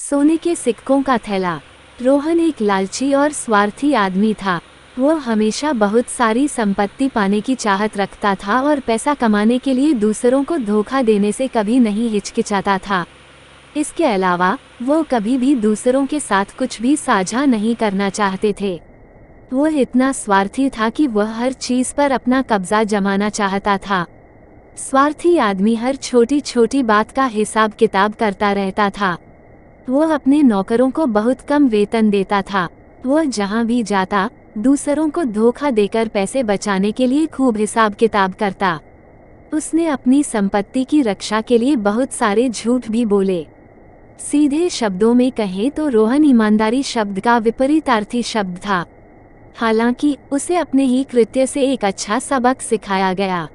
सोने के सिक्कों का थैला। रोहन एक लालची और स्वार्थी आदमी था। वह हमेशा बहुत सारी संपत्ति पाने की चाहत रखता था और पैसा कमाने के लिए दूसरों को धोखा देने से कभी नहीं हिचकिचाता था। इसके अलावा वो कभी भी दूसरों के साथ कुछ भी साझा नहीं करना चाहते थे। वह इतना स्वार्थी था कि वह हर चीज पर अपना कब्जा जमाना चाहता था। स्वार्थी आदमी हर छोटी छोटी बात का हिसाब किताब करता रहता था। वह अपने नौकरों को बहुत कम वेतन देता था। वह जहां भी जाता दूसरों को धोखा देकर पैसे बचाने के लिए खूब हिसाब किताब करता। उसने अपनी संपत्ति की रक्षा के लिए बहुत सारे झूठ भी बोले। सीधे शब्दों में कहें तो रोहन ईमानदारी शब्द का विपरीतार्थी शब्द था। हालांकि उसे अपने ही कृत्य से एक अच्छा सबक सिखाया गया।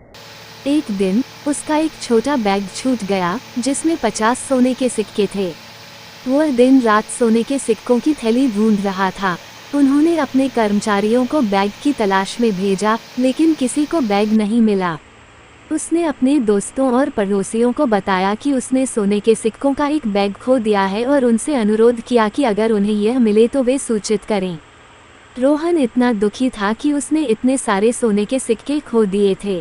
एक दिन उसका एक छोटा बैग छूट गया जिसमें 50 सोने के सिक्के थे। वह दिन रात सोने के सिक्कों की थैली ढूंढ रहा था। उन्होंने अपने कर्मचारियों को बैग की तलाश में भेजा, लेकिन किसी को बैग नहीं मिला। उसने अपने दोस्तों और पड़ोसियों को बताया कि उसने सोने के सिक्कों का एक बैग खो दिया है और उनसे अनुरोध किया कि अगर उन्हें यह मिले तो वे सूचित करें। रोहन इतना दुखी था कि उसने इतने सारे सोने के सिक्के खो दिए थे।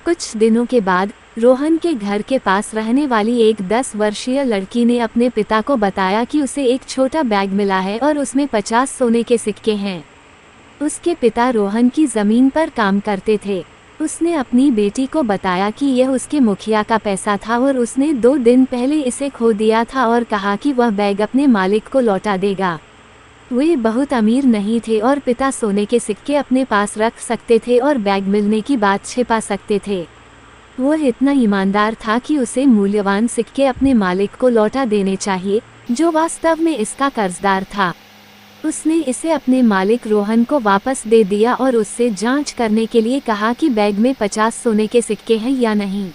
कुछ दिनों के बाद रोहन के घर के पास रहने वाली एक 10 वर्षीय लड़की ने अपने पिता को बताया कि उसे एक छोटा बैग मिला है और उसमें 50 सोने के सिक्के हैं। उसके पिता रोहन की जमीन पर काम करते थे। उसने अपनी बेटी को बताया कि यह उसके मुखिया का पैसा था और उसने 2 दिन पहले इसे खो दिया था और कहा कि वह बैग अपने मालिक को लौटा देगा। वे बहुत अमीर नहीं थे और पिता सोने के सिक्के अपने पास रख सकते थे और बैग मिलने की बात छिपा सकते थे। वह इतना ईमानदार था कि उसे मूल्यवान सिक्के अपने मालिक को लौटा देने चाहिए, जो वास्तव में इसका कर्जदार था। उसने इसे अपने मालिक रोहन को वापस दे दिया और उससे जांच करने के लिए कहा कि बैग में 50 सोने के सिक्के हैं या नहीं।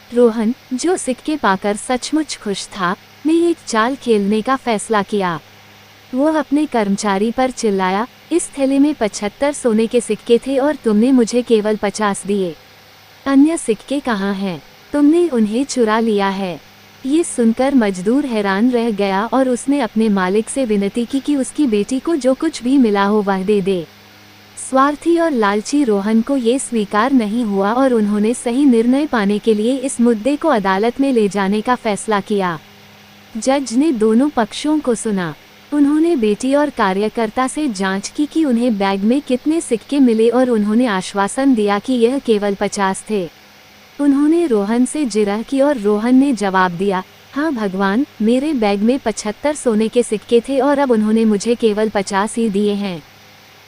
रोहन, जो सिक्के पाकर सचमुच खुश था, ने एक चाल खेलने का फैसला किया। वह अपने कर्मचारी पर चिल्लाया, इस थैले में 75 सोने के सिक्के थे और तुमने मुझे केवल 50 दिए। अन्य सिक्के कहाँ हैं? तुमने उन्हें चुरा लिया है। ये सुनकर मजदूर हैरान रह गया और उसने अपने मालिक से विनती की कि उसकी बेटी को जो कुछ भी मिला हो वह दे दे। स्वार्थी और लालची रोहन को ये स्वीकार नहीं हुआ और उन्होंने सही निर्णय पाने के लिए इस मुद्दे को अदालत में ले जाने का फैसला किया। जज ने दोनों पक्षों को सुना। उन्होंने बेटी और कार्यकर्ता से जांच की कि उन्हें बैग में कितने सिक्के मिले और उन्होंने आश्वासन दिया कि यह केवल 50 थे। उन्होंने रोहन से जिरह की और रोहन ने जवाब दिया, हाँ भगवान, मेरे बैग में 75 सोने के सिक्के थे और अब उन्होंने मुझे केवल 50 ही दिए हैं।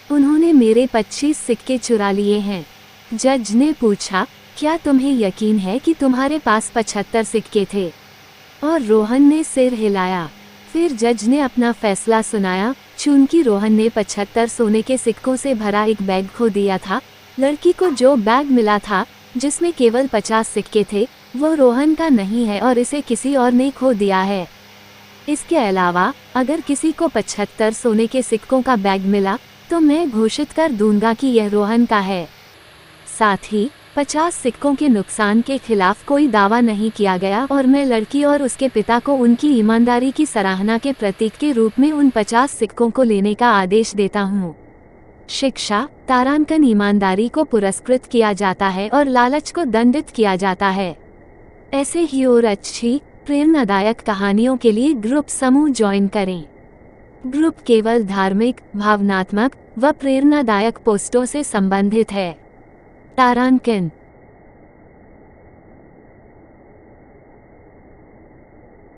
उन्होंने मेरे 25 सिक्के चुरा लिए हैं। जज ने पूछा, क्या तुम्हें यकीन है कि तुम्हारे पास 75 सिक्के थे? और रोहन ने सिर हिलाया। फिर जज ने अपना फैसला सुनाया। चूंकि रोहन ने 75 सोने के सिक्कों से भरा एक बैग खो दिया था, लड़की को जो बैग मिला था जिसमें केवल 50 सिक्के थे, वो रोहन का नहीं है और इसे किसी और ने खो दिया है। इसके अलावा अगर किसी को 75 सोने के सिक्कों का बैग मिला तो मैं घोषित कर दूंगा कि यह रोहन का है। साथ ही 50 सिक्कों के नुकसान के खिलाफ कोई दावा नहीं किया गया और मैं लड़की और उसके पिता को उनकी ईमानदारी की सराहना के प्रतीक के रूप में उन 50 सिक्कों को लेने का आदेश देता हूँ। शिक्षा, तारांकन ईमानदारी को पुरस्कृत किया जाता है और लालच को दंडित किया जाता है। ऐसे ही और अच्छी प्रेरणादायक कहानियों के लिए ग्रुप समूह ज्वाइन करें। ग्रुप केवल धार्मिक, भावनात्मक व प्रेरणादायक पोस्टों से संबंधित है। तारांकन।